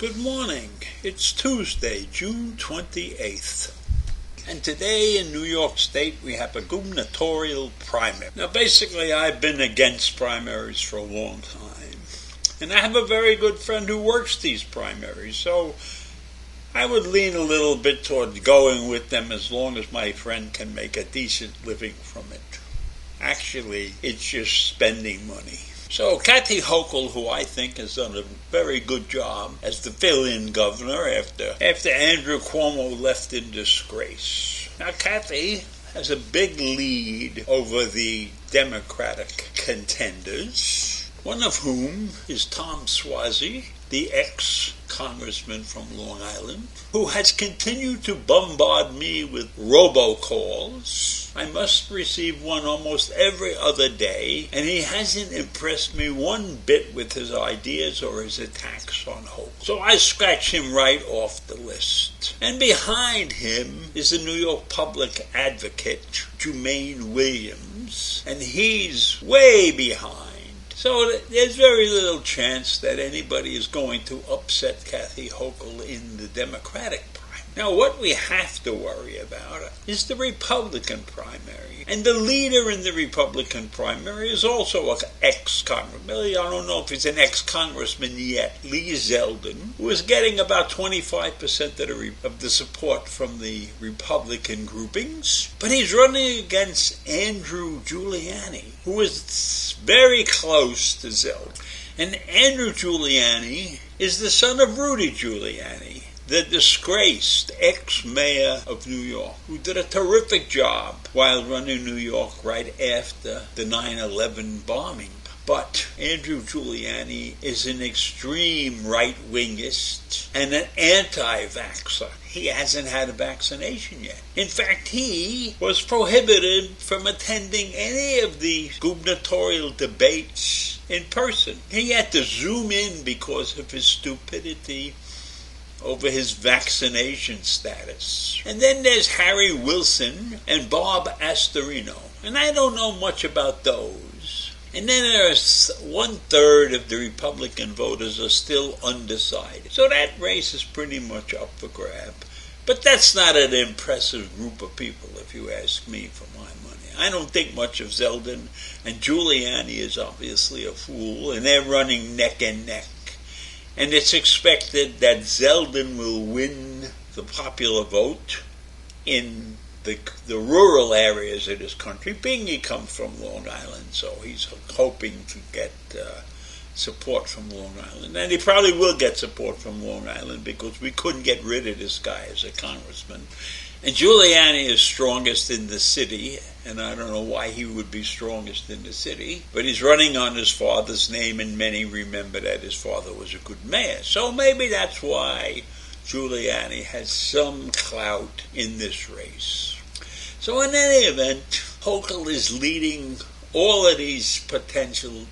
Good morning. It's Tuesday, June 28th. And today in New York State we have a gubernatorial primary. Now basically I've been against primaries for a long time. And I have a very good friend who works these primaries, so I would lean a little bit toward going with them as long as my friend can make a decent living from it. Actually, it's just spending money. So Kathy Hochul, who I think has done a very good job as the fill-in governor after Andrew Cuomo left in disgrace. Now Kathy has a big lead over the Democratic contenders, one of whom is Tom Suozzi, the ex-congressman from Long Island, who has continued to bombard me with robocalls. I must receive one almost every other day, and he hasn't impressed me one bit with his ideas or his attacks on Hope. So I scratch him right off the list. And behind him is the New York public advocate, Jumaine Williams, and he's way behind. So there's very little chance that anybody is going to upset Kathy Hochul in the Democratic primary. Now, what we have to worry about is the Republican primary. And the leader in the Republican primary is also an ex-congressman. I don't know if he's an ex-congressman yet, Lee Zeldin, who is getting about 25% of the support from the Republican groupings. But he's running against Andrew Giuliani, who is very close to Zeldin. And Andrew Giuliani is the son of Rudy Giuliani, the disgraced ex-mayor of New York, who did a terrific job while running New York right after the 9/11 bombing. But Andrew Giuliani is an extreme right-wingist and an anti-vaxxer. He hasn't had a vaccination yet. In fact, he was prohibited from attending any of the gubernatorial debates in person. He had to zoom in because of his stupidity over his vaccination status. And then there's Harry Wilson and Bob Astorino. And I don't know much about those. And then there's 1/3 of the Republican voters are still undecided. So that race is pretty much up for grab. But that's not an impressive group of people, if you ask me, for my money. I don't think much of Zeldin, and Giuliani is obviously a fool, and they're running neck and neck. And it's expected that Zeldin will win the popular vote in the rural areas of this country, being he comes from Long Island, so he's hoping to get support from Long Island. And he probably will get support from Long Island because we couldn't get rid of this guy as a congressman. And Giuliani is strongest in the city, and I don't know why he would be strongest in the city, but he's running on his father's name, and many remember that his father was a good mayor. So maybe that's why Giuliani has some clout in this race. So in any event, Hochul is leading all of these potential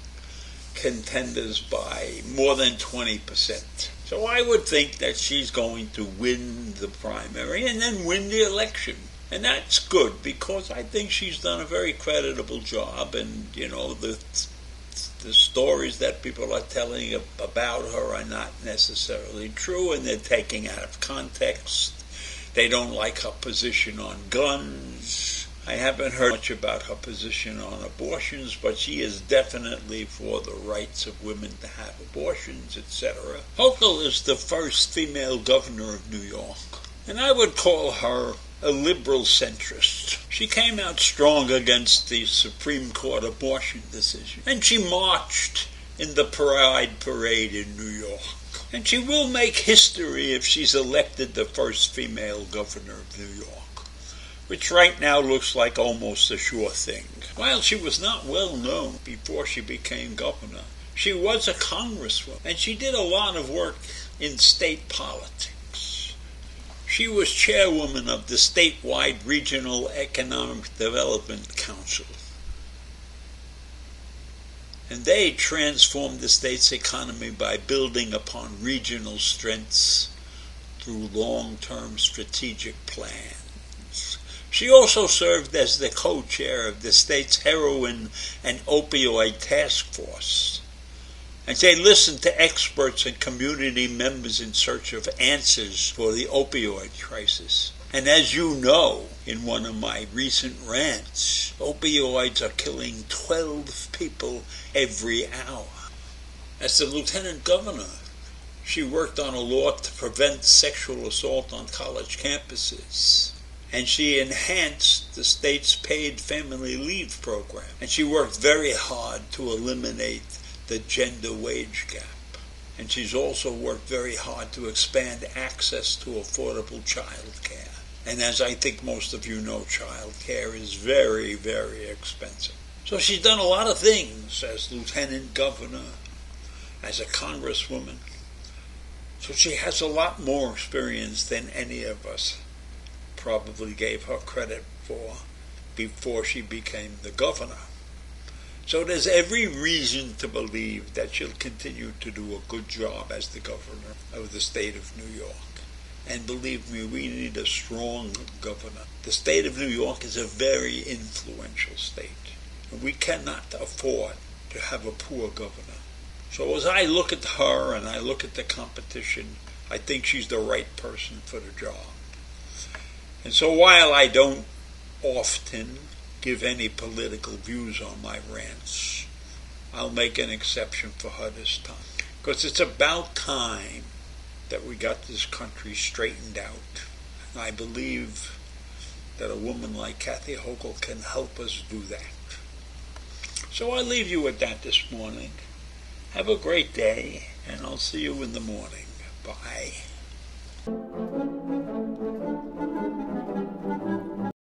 contenders by more than 20%. So I would think that she's going to win the primary and then win the election. And that's good because I think she's done a very creditable job, and the stories that people are telling about her are not necessarily true, and they're taking out of context. They don't like her position on guns. I haven't heard much about her position on abortions, but she is definitely for the rights of women to have abortions, etc. Hochul is the first female governor of New York, and I would call her a liberal centrist. She came out strong against the Supreme Court abortion decision, and she marched in the Pride Parade in New York. And she will make history if she's elected the first female governor of New York, which right now looks like almost a sure thing. While she was not well known before she became governor, she was a congresswoman, and she did a lot of work in state politics. She was chairwoman of the statewide Regional Economic Development Council, and they transformed the state's economy by building upon regional strengths through long-term strategic plans. She also served as the co-chair of the state's heroin and opioid task force, And they listen to experts and community members in search of answers for the opioid crisis. And as you know, in one of my recent rants, opioids are killing 12 people every hour. As the lieutenant governor, she worked on a law to prevent sexual assault on college campuses. And she enhanced the state's paid family leave program. And she worked very hard to eliminate the gender wage gap. And she's also worked very hard to expand access to affordable child care. And as I think most of you know, child care is very, very expensive. So she's done a lot of things as lieutenant governor, as a congresswoman. So she has a lot more experience than any of us probably gave her credit for before she became the governor. So there's every reason to believe that she'll continue to do a good job as the governor of the state of New York. And believe me, we need a strong governor. The state of New York is a very influential state. And we cannot afford to have a poor governor. So as I look at her and I look at the competition, I think she's the right person for the job. And so while I don't often give any political views on my rants, I'll make an exception for her this time. Because it's about time that we got this country straightened out. And I believe that a woman like Kathy Hochul can help us do that. So I leave you with that this morning. Have a great day, and I'll see you in the morning. Bye.